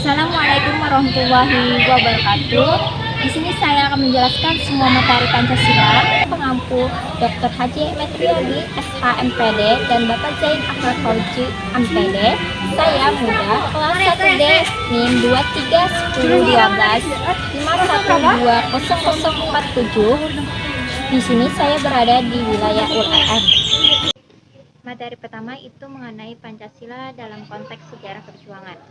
Assalamualaikum warahmatullahi wabarakatuh. Di sini saya akan menjelaskan semua materi Pancasila. Pengampu Dr. Haji Metriadi, SH MPD, dan Bapak Zain Akhlak Fauzi MPD. Saya muda, kelas 1D, NIM 23101251200047. Di sini saya berada di wilayah ULM. Materi pertama itu mengenai Pancasila dalam konteks sejarah perjuangan.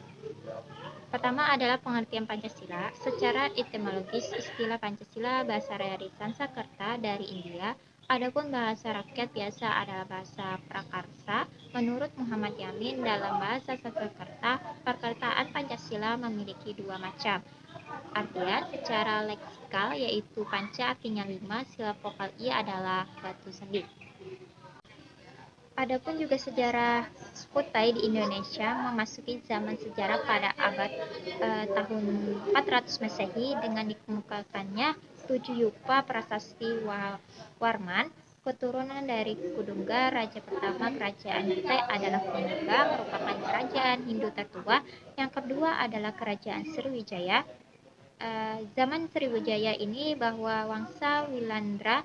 Pertama adalah pengertian Pancasila. Secara etimologis, istilah Pancasila bahasa dari Sanskerta dari India. Adapun bahasa rakyat biasa adalah bahasa Prakarsa. Menurut Muhammad Yamin, dalam bahasa Sanskerta, perkataan Pancasila memiliki dua macam artian secara leksikal, yaitu panca artinya 5, sila vokal i adalah batu sanding. Adapun juga sejarah Kutai di Indonesia memasuki zaman sejarah pada abad tahun 400 Masehi dengan dikemukakannya 7 yupa prasasti Warman. Keturunan dari Kudungga, raja pertama kerajaan Kutai adalah Kudungga, merupakan kerajaan Hindu tertua. Yang kedua adalah kerajaan Sriwijaya. Zaman Sriwijaya ini bahwa Wangsa Wilandra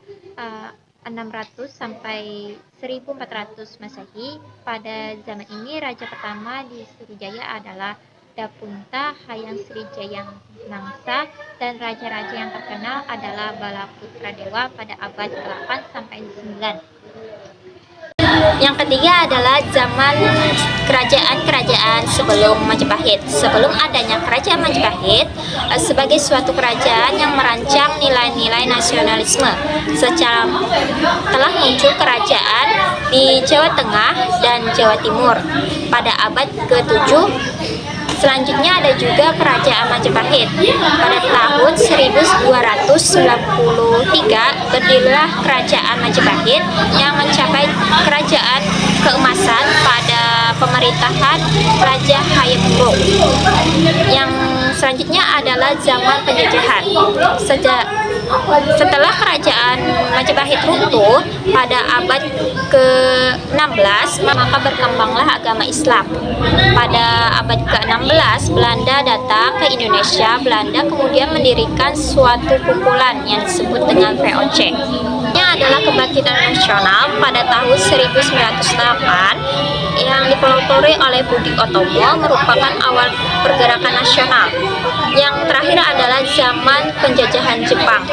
600 sampai 1400 Masehi. Pada zaman ini raja pertama di Sriwijaya adalah Dapunta, Hayang Sriwijaya Nangsa, dan raja-raja yang terkenal adalah Balaputradewa pada abad 8 sampai 9. Yang ketiga adalah zaman kerajaan-kerajaan sebelum Majapahit. Sebelum adanya kerajaan Majapahit, sebagai suatu kerajaan yang merancang nilai-nilai nasionalisme, secara telah muncul kerajaan di Jawa Tengah dan Jawa Timur pada abad ke-7. Selanjutnya ada juga kerajaan Majapahit. Pada tahun 1293 berdirilah kerajaan Majapahit yang mencapai kerajaan keemasan pada pemerintahan Raja Hayam Wuruk. Yang selanjutnya adalah zaman penjajahan. Setelah kerajaan Majapahit runtuh pada abad ke-16, maka berkembanglah agama Islam. Pada abad ke-16, Belanda datang ke Indonesia. Belanda kemudian mendirikan suatu kumpulan yang disebut dengan VOC. Ini adalah kebangkitan nasional pada tahun 1908 yang dipelopori oleh Budi Otomo, merupakan awal pergerakan nasional. Yang terakhir adalah zaman penjajahan Jepang.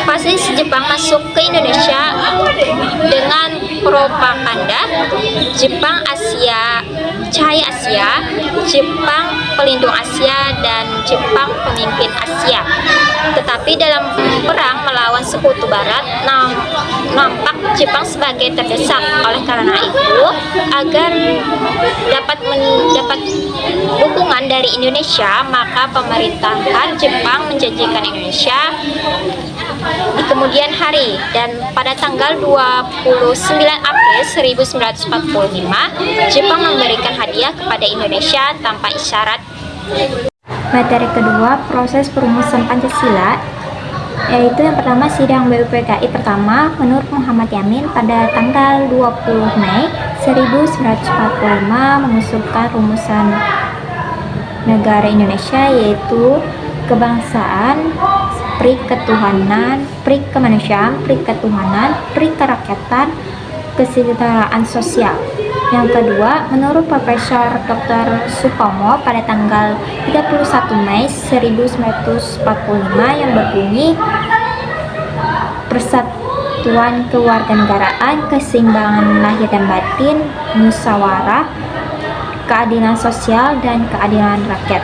Fasis Jepang masuk ke Indonesia dengan propaganda Jepang Asia, Cahaya Asia, Jepang Pelindung Asia, dan Jepang Pemimpin Asia. Tetapi dalam perang melawan Sekutu Barat, nampak Jepang sebagai terdesak. Oleh karena itu, agar dapat mendapat dukungan dari Indonesia, maka pemerintahan Jepang menjanjikan Indonesia di kemudian hari, dan pada tanggal 29 April 1945 Jepang memberikan hadiah kepada Indonesia tanpa isyarat. Materi kedua, proses perumusan Pancasila, yaitu yang pertama sidang BUPKI pertama menurut Muhammad Yamin pada tanggal 20 Mei 1945 mengusulkan rumusan negara Indonesia, yaitu kebangsaan, pri ketuhanan, pri kemanusiaan, pri ketuhanan, pri kerakyatan, kesejahteraan sosial. Yang kedua, menurut Profesor Dr. Supomo pada tanggal 31 Mei 1945 yang berbunyi persatuan kewarganegaraan, keseimbangan lahir dan batin, musyawarah, keadilan sosial, dan keadilan rakyat.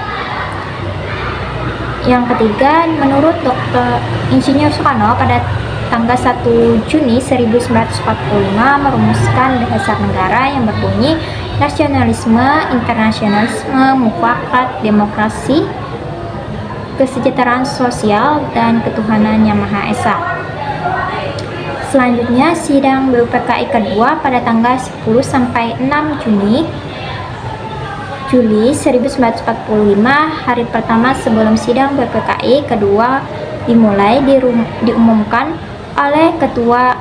Yang ketiga, menurut Dr. Insinyur Soekarno pada tanggal 1 Juni 1945 merumuskan dasar negara yang berbunyi nasionalisme, internasionalisme, mufakat, demokrasi, kesejahteraan sosial, dan ketuhanan yang Maha Esa. Selanjutnya, sidang BUPKI kedua pada tanggal 10 sampai 6 Juli 1945, hari pertama sebelum sidang BPKI kedua dimulai, diumumkan oleh ketua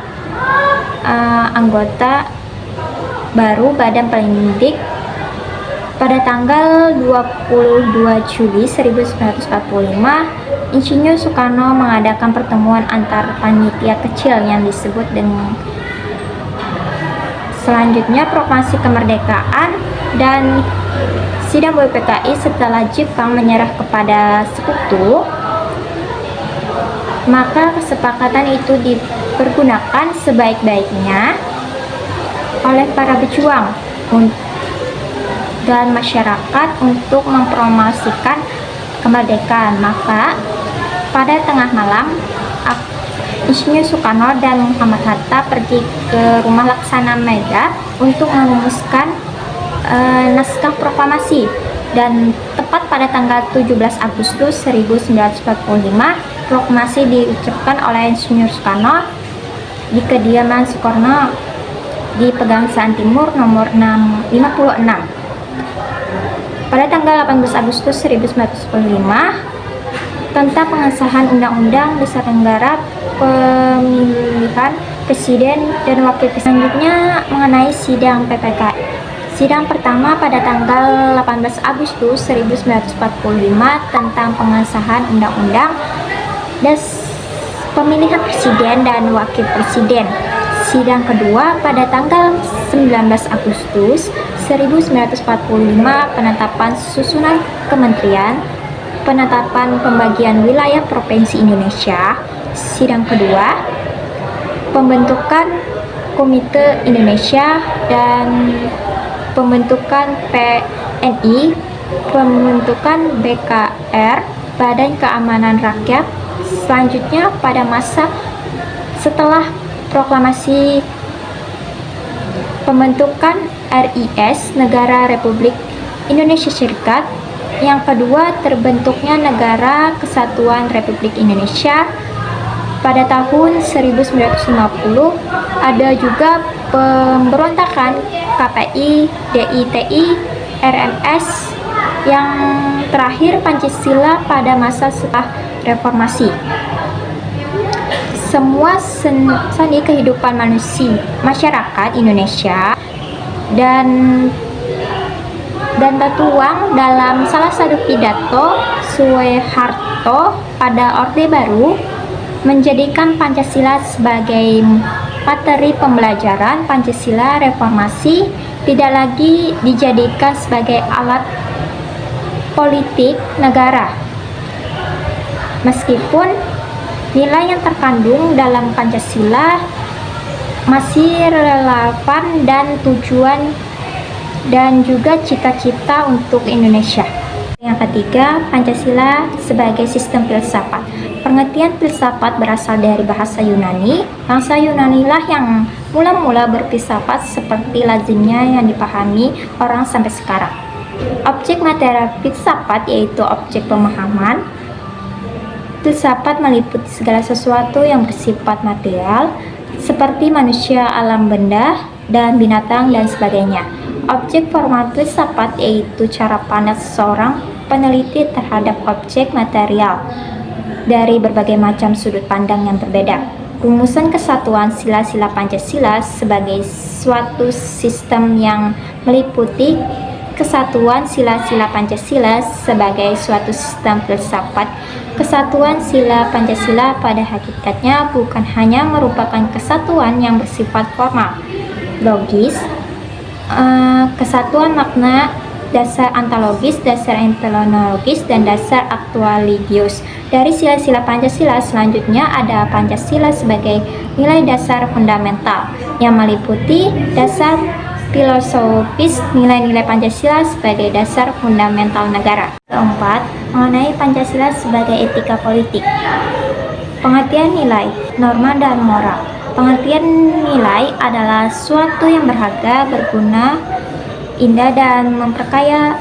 anggota baru Badan Pada tanggal 22 Juli 1945, Insinyur Soekarno mengadakan pertemuan antar panitia kecil yang disebut dengan selanjutnya Proklamasi Kemerdekaan dan sidang BPKI. Setelah Jepang menyerah kepada Sekutu, maka kesepakatan itu dipergunakan sebaik-baiknya oleh para pejuang dan masyarakat untuk mempromosikan kemerdekaan. Maka pada tengah malam, Insinyur Soekarno dan Muhammad Hatta pergi ke rumah Laksana Mega untuk merumuskan naskah proklamasi, dan tepat pada tanggal 17 Agustus 1945 proklamasi diucapkan oleh Insinyur Soekarno di kediaman Soekarno di Pegangsaan Timur nomor 56. Pada tanggal 18 Agustus 1945 tentang pengesahan Undang-Undang Dasar Negara, pemilihan Presiden dan Wakil Presiden. Selanjutnya mengenai sidang PPKI. Sidang pertama pada tanggal 18 Agustus 1945 tentang pengesahan Undang-Undang pemilihan Presiden dan Wakil Presiden. Sidang kedua pada tanggal 19 Agustus 1945 penetapan susunan kementerian, penetapan pembagian wilayah Provinsi Indonesia. Sidang kedua pembentukan Komite Indonesia dan pembentukan PNI, pembentukan BKR, Badan Keamanan Rakyat. Selanjutnya pada masa setelah proklamasi, pembentukan RIS, Negara Republik Indonesia Serikat. Yang kedua, terbentuknya Negara Kesatuan Republik Indonesia pada tahun 1950. Ada juga pemberontakan KPI, DITI, RMS. Yang terakhir, Pancasila pada masa setelah reformasi. Semua seni kehidupan masyarakat Indonesia dan tertuang dalam salah satu pidato Soeharto pada Orde Baru, menjadikan Pancasila sebagai materi pembelajaran. Pancasila reformasi tidak lagi dijadikan sebagai alat politik negara, meskipun nilai yang terkandung dalam Pancasila masih relevan dan tujuan dan juga cita-cita untuk Indonesia. Yang ketiga, Pancasila sebagai sistem filsafat. Pengertian filsafat berasal dari bahasa Yunani. Bangsa Yunani lah yang mula-mula berfilsafat seperti lazimnya yang dipahami orang sampai sekarang. Objek material filsafat yaitu objek pemahaman. Filsafat meliputi segala sesuatu yang bersifat material, seperti manusia, alam benda, dan binatang, dan sebagainya. Objek formal filsafat yaitu cara pandang seseorang peneliti terhadap objek material dari berbagai macam sudut pandang yang berbeda. Rumusan kesatuan sila-sila Pancasila sebagai suatu sistem yang meliputi kesatuan sila-sila Pancasila sebagai suatu sistem filsafat. Kesatuan sila Pancasila pada hakikatnya bukan hanya merupakan kesatuan yang bersifat formal, logis, kesatuan makna, dasar antologis, dasar epistemologis, dan dasar aktualigius. Dari sila-sila Pancasila selanjutnya ada Pancasila sebagai nilai dasar fundamental yang meliputi dasar filosofis, nilai-nilai Pancasila sebagai dasar fundamental negara. Keempat, mengenai Pancasila sebagai etika politik. Pengertian nilai, norma, dan moral. Pengertian nilai adalah suatu yang berharga, berguna, indah, dan memperkaya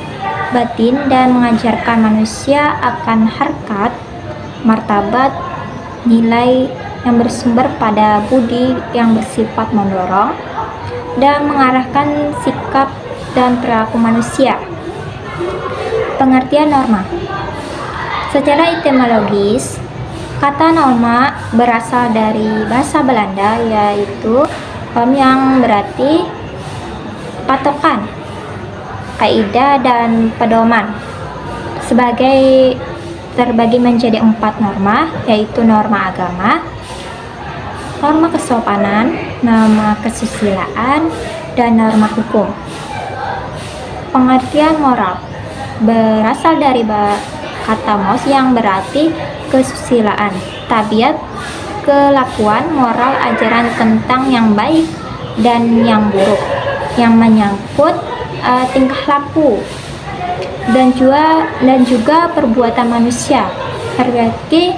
batin, dan mengajarkan manusia akan harkat, martabat, nilai yang bersumber pada budi yang bersifat mendorong dan mengarahkan sikap dan perilaku manusia. Pengertian norma. Secara etimologis, kata norma berasal dari bahasa Belanda, yaitu yang berarti patokan. kaidah dan pedoman sebagai terbagi menjadi 4 norma, yaitu norma agama, norma kesopanan, norma kesusilaan, dan norma hukum. Pengertian moral berasal dari kata mos yang berarti kesusilaan, tabiat, kelakuan, moral, ajaran tentang yang baik dan yang buruk, yang menyangkut tingkah laku dan juga perbuatan manusia. Berarti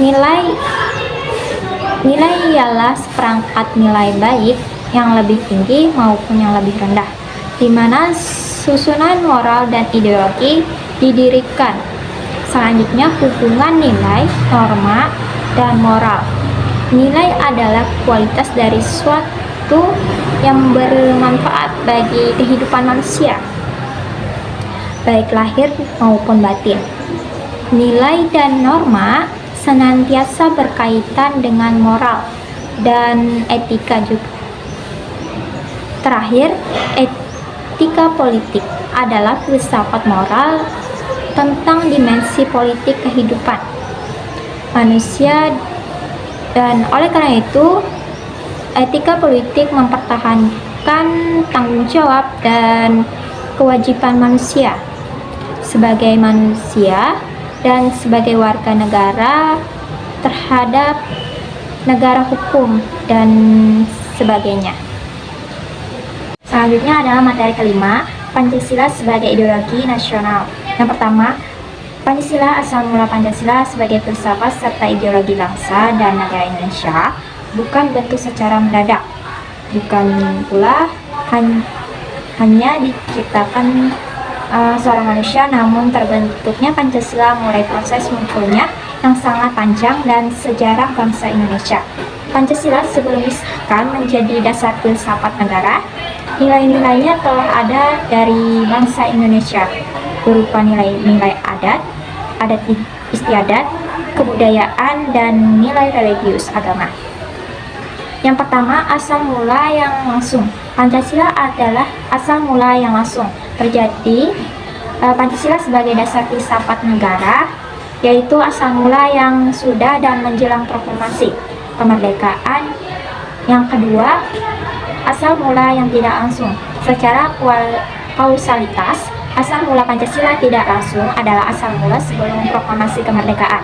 nilai ialah seperangkat nilai baik yang lebih tinggi maupun yang lebih rendah, di mana susunan moral dan ideologi didirikan. Selanjutnya, hubungan nilai, norma, dan moral. Nilai adalah kualitas dari suatu yang bermanfaat bagi kehidupan manusia, baik lahir maupun batin. Nilai dan norma senantiasa berkaitan dengan moral dan etika juga. Terakhir, etika politik adalah filsafat moral tentang dimensi politik kehidupan manusia, dan oleh karena itu etika politik mempertahankan tanggung jawab dan kewajiban manusia sebagai manusia dan sebagai warga negara terhadap negara hukum dan sebagainya. Selanjutnya adalah materi kelima, Pancasila sebagai ideologi nasional. Yang pertama, Pancasila. Asal mula Pancasila sebagai filsafat serta ideologi bangsa dan negara Indonesia bukan bentuk secara mendadak, bukan pula hanya diciptakan seorang manusia, namun terbentuknya Pancasila mulai proses munculnya yang sangat panjang dan sejarah bangsa Indonesia. Pancasila sebelum disahkan menjadi dasar filsafat negara. Nilai-nilainya telah ada dari bangsa Indonesia, berupa nilai-nilai adat istiadat, kebudayaan, dan nilai religius agama. Yang pertama, asal mula yang langsung. Pancasila adalah asal mula yang langsung. Terjadi Pancasila sebagai dasar filsafat negara, yaitu asal mula yang sudah dan menjelang proklamasi kemerdekaan. Yang kedua, asal mula yang tidak langsung. Secara kausalitas, asal mula Pancasila tidak langsung adalah asal mula sebelum proklamasi kemerdekaan.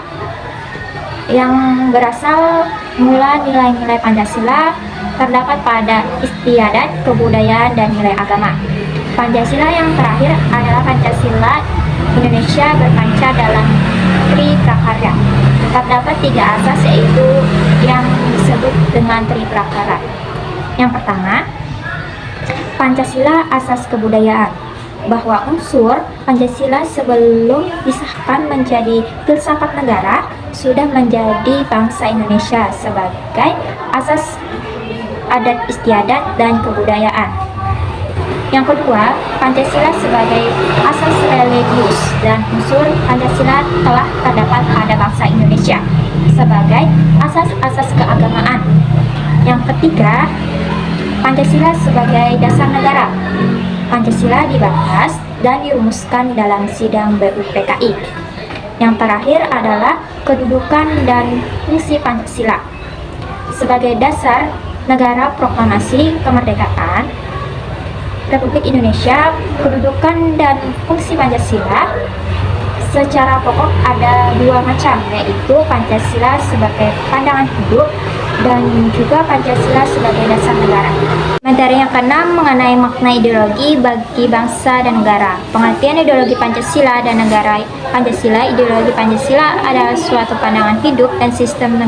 Yang berasal mula nilai-nilai Pancasila terdapat pada istiadat, kebudayaan, dan nilai agama. Pancasila yang terakhir adalah Pancasila Indonesia berkaca dalam Tri Prakarya. Terdapat 3 asas, yaitu yang disebut dengan Tri Prakarya. Yang pertama, Pancasila asas kebudayaan, bahwa unsur Pancasila sebelum disahkan menjadi filsafat negara sudah menjadi bangsa Indonesia sebagai asas adat istiadat dan kebudayaan. Yang kedua, Pancasila sebagai asas religius, dan unsur Pancasila telah terdapat pada bangsa Indonesia sebagai asas-asas keagamaan. Yang ketiga, Pancasila sebagai dasar negara. Pancasila dibahas dan dirumuskan dalam sidang BUPKI. Yang terakhir adalah kedudukan dan fungsi Pancasila. Sebagai dasar negara proklamasi kemerdekaan Republik Indonesia, kedudukan dan fungsi Pancasila secara pokok ada 2 macam, yaitu Pancasila sebagai pandangan hidup dan juga Pancasila sebagai dasar negara. Materi yang keenam mengenai makna ideologi bagi bangsa dan negara. Pengertian ideologi Pancasila dan negara Pancasila. Ideologi Pancasila adalah suatu pandangan hidup dan sistem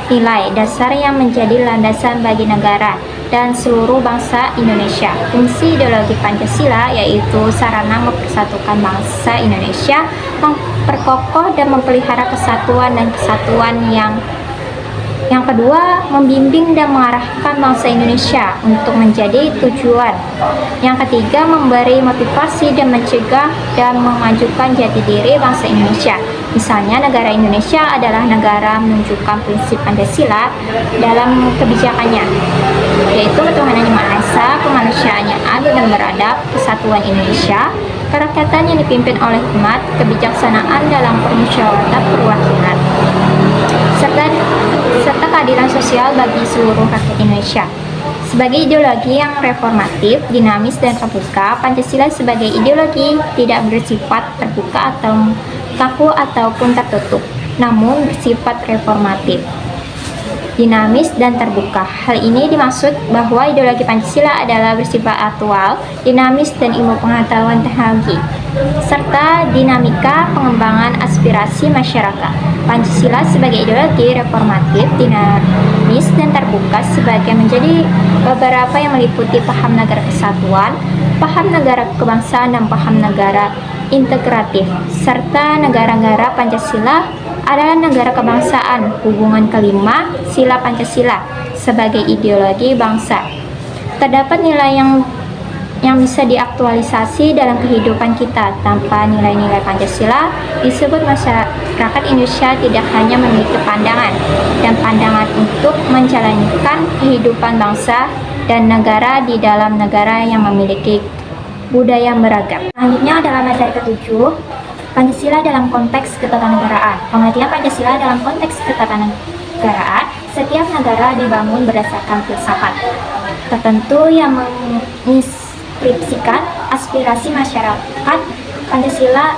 nilai dasar yang menjadi landasan bagi negara dan seluruh bangsa Indonesia. Fungsi ideologi Pancasila yaitu sarana mempersatukan bangsa Indonesia, memperkokoh dan memelihara kesatuan yang kedua, membimbing dan mengarahkan bangsa Indonesia untuk menjadi tujuan. Yang ketiga, memberi motivasi dan mencegah dan memajukan jati diri bangsa Indonesia. Misalnya, negara Indonesia adalah negara menunjukkan prinsip Pancasila dalam kebijakannya. yaitu ketuhanan yang Maha Esa, kemanusiaan yang adil dan beradab, kesatuan Indonesia, kerakyatan yang dipimpin oleh hikmat, kebijaksanaan dalam permusyawaratan perwakilan, serta keadilan sosial bagi seluruh rakyat Indonesia. Sebagai ideologi yang reformatif, dinamis, dan terbuka, Pancasila sebagai ideologi tidak bersifat terbuka atau kaku ataupun tertutup, namun bersifat reformatif, dinamis, dan terbuka. Hal ini dimaksud bahwa ideologi Pancasila adalah bersifat aktual, dinamis, dan ilmu pengetahuan teknologi, serta dinamika pengembangan aspirasi masyarakat. Pancasila sebagai ideologi reformatif, dinamis, dan terbuka sebagai menjadi beberapa yang meliputi paham negara kesatuan, paham negara kebangsaan, dan paham negara integratif, serta negara-negara Pancasila adalah negara kebangsaan. Hubungan kelima, sila Pancasila sebagai ideologi bangsa. Terdapat nilai yang bisa diaktualisasi dalam kehidupan kita. Tanpa nilai-nilai Pancasila, disebut masyarakat Indonesia tidak hanya memiliki pandangan untuk menjalankan kehidupan bangsa dan negara di dalam negara yang memiliki budaya beragam. Selanjutnya adalah materi ke-7, Pancasila dalam konteks ketatanegaraan. Pengertian Pancasila dalam konteks ketatanegaraan, setiap negara dibangun berdasarkan filsafat tertentu yang menginskripsikan aspirasi masyarakat. Pancasila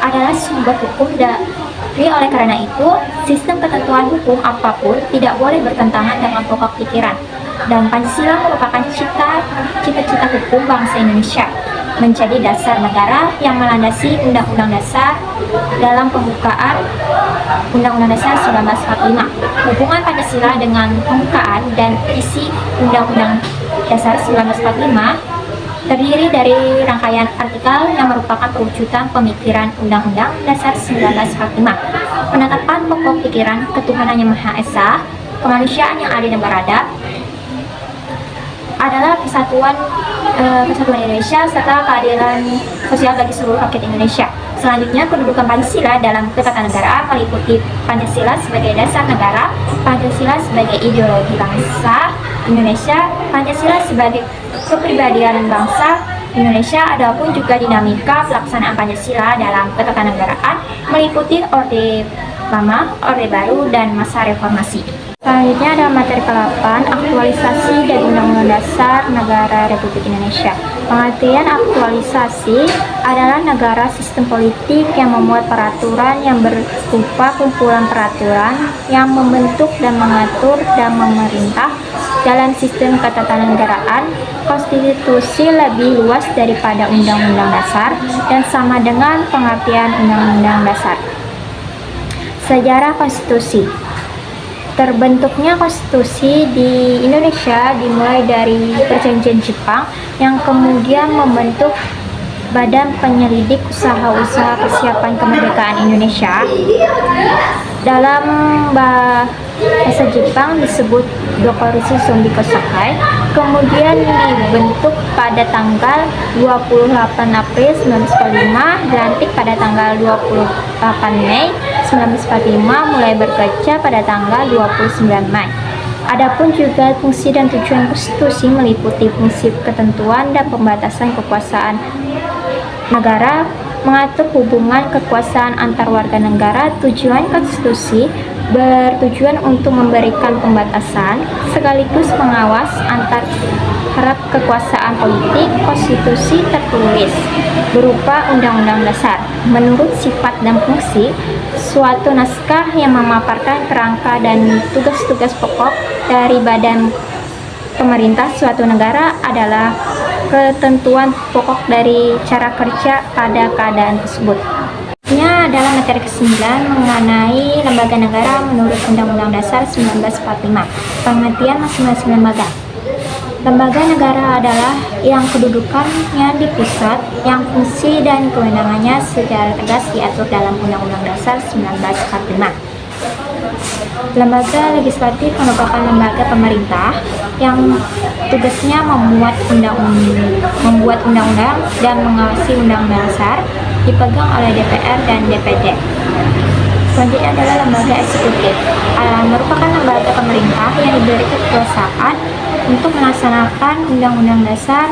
adalah sumber hukum oleh karena itu, sistem ketentuan hukum apapun tidak boleh bertentangan dengan pokok pikiran. Dan Pancasila merupakan cita-cita hukum bangsa Indonesia, menjadi dasar negara yang melandasi Undang-Undang Dasar dalam pembukaan Undang-Undang Dasar 1945. Hubungan Pancasila dengan pembukaan dan isi Undang-Undang Dasar 1945 terdiri dari rangkaian artikel yang merupakan perwujudan pemikiran Undang-Undang Dasar 1945, penetapan pokok pikiran ketuhanan yang Maha Esa, kemanusiaan yang adil dan beradab, adalah kesatuan Indonesia serta keadilan sosial bagi seluruh rakyat Indonesia. Selanjutnya, kedudukan Pancasila dalam ketatanegaraan meliputi Pancasila sebagai dasar negara, Pancasila sebagai ideologi bangsa Indonesia, Pancasila sebagai kepribadian bangsa Indonesia. Adapun juga dinamika pelaksanaan Pancasila dalam ketatanegaraan meliputi Orde Lama, Orde Baru, dan masa reformasi. Selanjutnya ada materi ke-8, aktualisasi dan Undang-Undang Dasar Negara Republik Indonesia. Pengertian aktualisasi adalah negara sistem politik yang membuat peraturan yang berupa kumpulan peraturan yang membentuk dan mengatur dan memerintah dalam sistem ketatanegaraan. Konstitusi lebih luas daripada Undang-Undang Dasar dan sama dengan pengertian Undang-Undang Dasar. Sejarah konstitusi. Terbentuknya konstitusi di Indonesia dimulai dari Perjanjian Jepang yang kemudian membentuk Badan Penyelidik Usaha-usaha Persiapan Kemerdekaan Indonesia. Dalam bahasa Jepang disebut Dokuritsu Sombiko Sakai. Kemudian dibentuk pada tanggal 28 April 1945, dilantik pada tanggal 28 Mei 1945, mulai bekerja pada tanggal 29 Mei. Adapun juga fungsi dan tujuan konstitusi meliputi fungsi ketentuan dan pembatasan kekuasaan negara, mengatur hubungan kekuasaan antar warga negara. Tujuan konstitusi bertujuan untuk memberikan pembatasan sekaligus pengawas antar harap kekuasaan politik. Konstitusi tertulis berupa Undang-Undang Dasar. Menurut sifat dan fungsi, suatu naskah yang memaparkan kerangka dan tugas-tugas pokok dari badan pemerintah suatu negara adalah ketentuan pokok dari cara kerja pada keadaan tersebut. Ini adalah materi ke-9 mengenai lembaga negara menurut Undang-Undang Dasar 1945. Pengertian masing-masing lembaga. Lembaga negara adalah yang kedudukannya di pusat, yang fungsi dan kewenangannya secara tegas diatur dalam Undang-Undang Dasar 1945. Lembaga legislatif merupakan lembaga pemerintah yang tugasnya membuat undang-undang dan mengawasi undang-undang dasar, dipegang oleh DPR dan DPD. Selanjutnya adalah lembaga eksekutif, merupakan lembaga pemerintah yang diberi kekuasaan untuk melaksanakan Undang-Undang Dasar.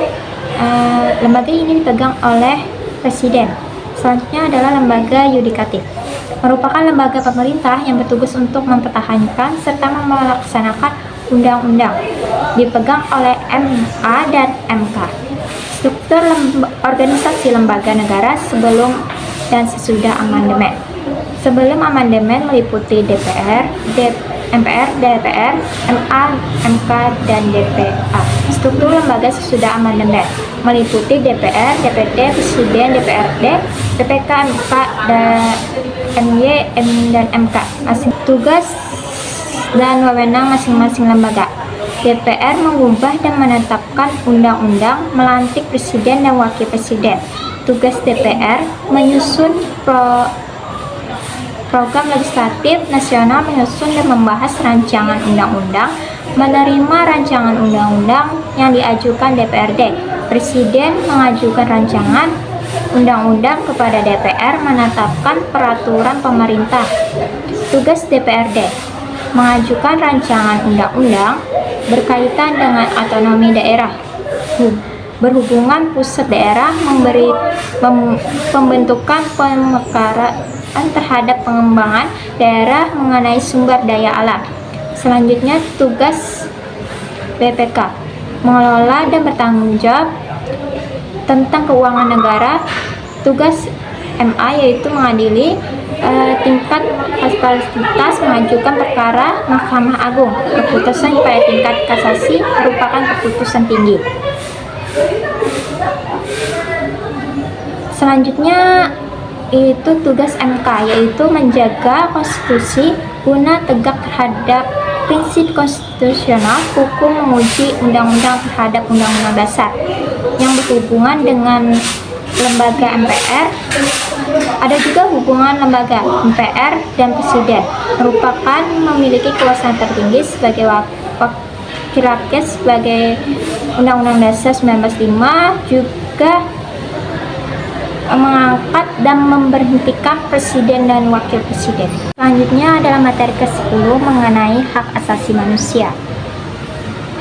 Lembaga ini dipegang oleh Presiden. Selanjutnya adalah lembaga yudikatif, merupakan lembaga pemerintah yang bertugas untuk mempertahankan serta melaksanakan undang-undang, dipegang oleh MA dan MK. Struktur organisasi lembaga negara sebelum dan sesudah amandemen. Sebelum amandemen meliputi DPR, MPR, DPR, MA, MK, dan DPA. Struktur lembaga sesudah amandemen meliputi DPR, DPD, Presiden, DPRD, PPK, MK, MY, dan MK. Tugas dan wewenang masing-masing lembaga. DPR mengubah dan menetapkan undang-undang, melantik presiden dan wakil presiden. Tugas DPR menyusun program legislatif nasional, menyusun dan membahas rancangan undang-undang, menerima rancangan undang-undang yang diajukan DPRD. Presiden mengajukan rancangan undang-undang kepada DPR, menetapkan peraturan pemerintah. Tugas DPRD mengajukan rancangan undang-undang berkaitan dengan otonomi daerah, berhubungan pusat daerah, pembentukan pemekaraan terhadap pengembangan daerah mengenai sumber daya alam. Selanjutnya tugas BPK mengelola dan bertanggung jawab tentang keuangan negara. Tugas MA yaitu mengadili tingkat kapasitas mengajukan perkara Mahkamah Agung. Keputusan pada tingkat kasasi merupakan keputusan tinggi. Selanjutnya itu tugas MK, yaitu menjaga konstitusi guna tegak terhadap prinsip konstitusional, hukum, menguji undang-undang terhadap undang-undang dasar. Yang berhubungan dengan lembaga MPR, ada juga hubungan lembaga MPR dan Presiden, merupakan memiliki kekuasaan tertinggi sebagai wakil rakyat sebagai Undang-Undang Dasar 1945, juga mengangkat dan memberhentikan presiden dan wakil presiden. Selanjutnya adalah materi ke-10 mengenai hak asasi manusia.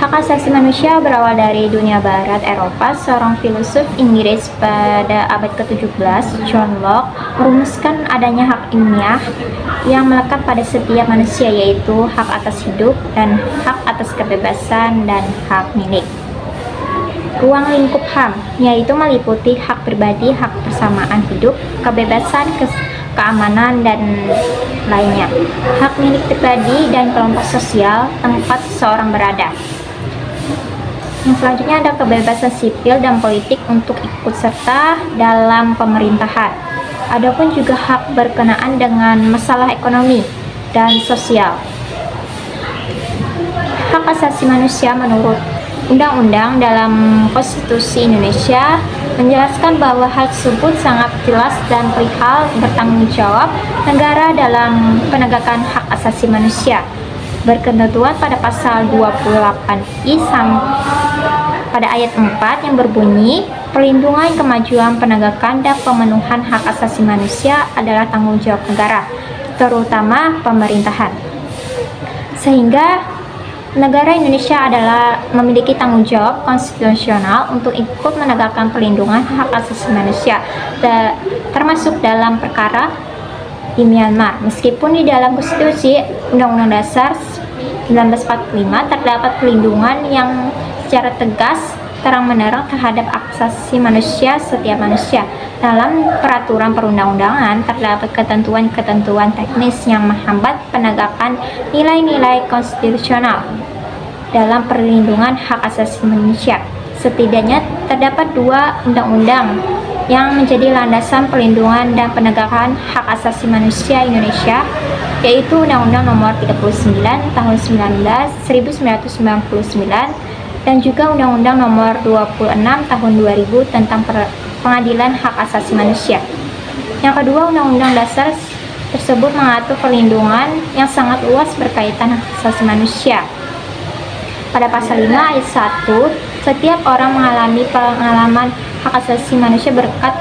Hak asasi manusia berawal dari dunia barat Eropa. Seorang filosof Inggris pada abad ke-17, John Locke, merumuskan adanya hak ilmiah yang melekat pada setiap manusia, yaitu hak atas hidup dan hak atas kebebasan dan hak milik. Ruang lingkup HAM, yaitu meliputi hak pribadi, hak persamaan hidup, kebebasan, keamanan, dan lainnya. Hak milik pribadi dan kelompok sosial tempat seseorang berada. Yang selanjutnya ada kebebasan sipil dan politik untuk ikut serta dalam pemerintahan. Adapun juga hak berkenaan dengan masalah ekonomi dan sosial. Hak asasi manusia menurut undang-undang dalam Konstitusi Indonesia menjelaskan bahwa hal tersebut sangat jelas dan perihal bertanggung jawab negara dalam penegakan hak asasi manusia. Berketentuan pada pasal 28I pada ayat 4 yang berbunyi, perlindungan, kemajuan, penegakan, dan pemenuhan hak asasi manusia adalah tanggung jawab negara, terutama pemerintahan. Sehingga negara Indonesia adalah memiliki tanggung jawab konstitusional untuk ikut menegakkan perlindungan hak asasi manusia, termasuk dalam perkara di Myanmar. Meskipun di dalam konstitusi Undang-Undang Dasar 1945 terdapat perlindungan yang secara tegas terang-menerang terhadap asasi manusia setiap manusia. Dalam peraturan perundang-undangan terdapat ketentuan-ketentuan teknis yang menghambat penegakan nilai-nilai konstitusional dalam perlindungan hak asasi manusia. Setidaknya terdapat 2 undang-undang yang menjadi landasan perlindungan dan penegakan hak asasi manusia Indonesia, yaitu Undang-Undang Nomor 39 Tahun 1999 dan juga Undang-Undang Nomor 26 Tahun 2000 tentang Pengadilan Hak Asasi Manusia. Yang kedua, Undang-Undang Dasar tersebut mengatur perlindungan yang sangat luas berkaitan hak asasi manusia. Pada pasal 5 ayat 1, setiap orang mengalami pengalaman hak asasi manusia berkat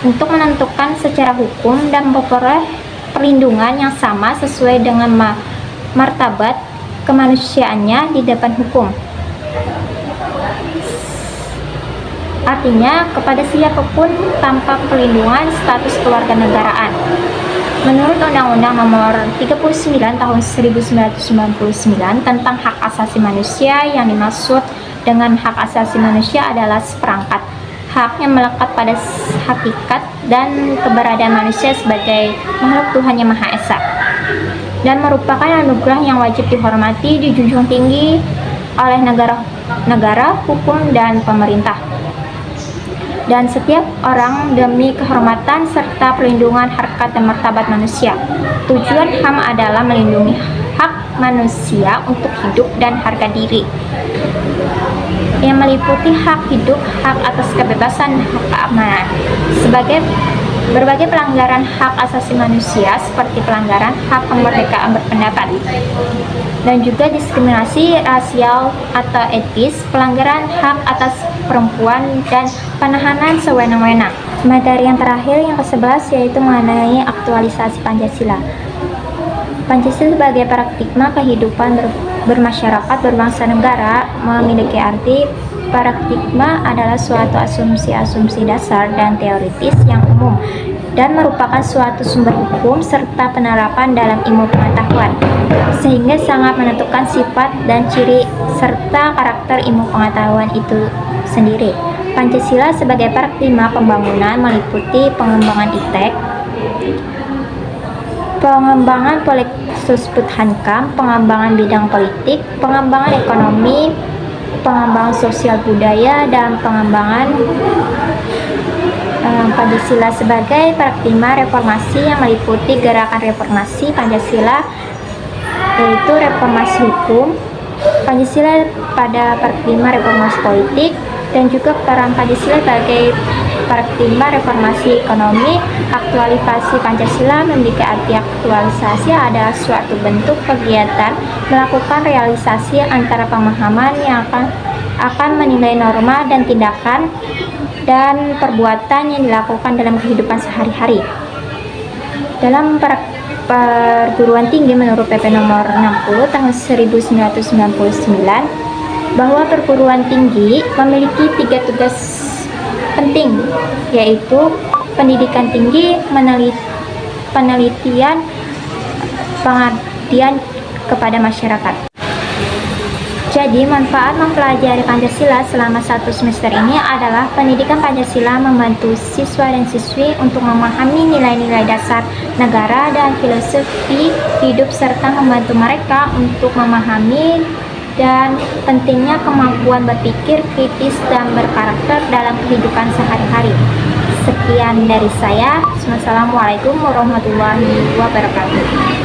untuk menentukan secara hukum dan memperoleh perlindungan yang sama sesuai dengan martabat kemanusiaannya di depan hukum. Artinya kepada siapapun tanpa perlindungan status kewarganegaraan. Menurut Undang-Undang Nomor 39 Tahun 1999 tentang Hak Asasi Manusia, yang dimaksud dengan hak asasi manusia adalah seperangkat hak yang melekat pada hakikat dan keberadaan manusia sebagai makhluk Tuhan Yang Maha Esa, dan merupakan anugerah yang wajib dihormati, dijunjung tinggi oleh negara, hukum, dan pemerintah, dan setiap orang demi kehormatan serta perlindungan harkat dan martabat manusia. Tujuan HAM adalah melindungi hak manusia untuk hidup dan harga diri, yang meliputi hak hidup, hak atas kebebasan, hak keamanan. Berbagai pelanggaran hak asasi manusia seperti pelanggaran hak kemerdekaan berpendapat dan juga diskriminasi rasial atau etis, pelanggaran hak atas perempuan, dan penahanan sewenang-wenang. Materi yang terakhir yang ke-11 yaitu mengenai aktualisasi Pancasila. Pancasila sebagai paradigma kehidupan bermasyarakat berbangsa negara memiliki arti. Paradigma adalah suatu asumsi-asumsi dasar dan teoritis yang umum dan merupakan suatu sumber hukum serta penerapan dalam ilmu pengetahuan, sehingga sangat menentukan sifat dan ciri serta karakter ilmu pengetahuan itu sendiri. Pancasila sebagai paradigma pembangunan meliputi pengembangan ITEK, pengembangan Poleksus Hankam, pengembangan bidang politik, pengembangan ekonomi, pengembangan sosial budaya, dan pengembangan Pancasila sebagai paradigma reformasi yang meliputi gerakan reformasi Pancasila, yaitu reformasi hukum, Pancasila pada paradigma reformasi politik, dan juga peran Pancasila sebagai paradigma reformasi ekonomi. Aktualisasi Pancasila memiliki arti aktualisasi adalah suatu bentuk kegiatan melakukan realisasi antara pemahaman yang akan menilai norma dan tindakan dan perbuatan yang dilakukan dalam kehidupan sehari-hari. Dalam perguruan tinggi menurut PP nomor 60 tahun 1999 bahwa perguruan tinggi memiliki 3 tugas penting, yaitu pendidikan tinggi, penelitian, pengabdian kepada masyarakat. Jadi, manfaat mempelajari Pancasila selama 1 semester ini adalah pendidikan Pancasila membantu siswa dan siswi untuk memahami nilai-nilai dasar negara dan filosofi hidup, serta membantu mereka untuk memahami dan pentingnya kemampuan berpikir kritis dan berkarakter dalam kehidupan sehari-hari. Sekian dari saya. Wassalamualaikum warahmatullahi wabarakatuh.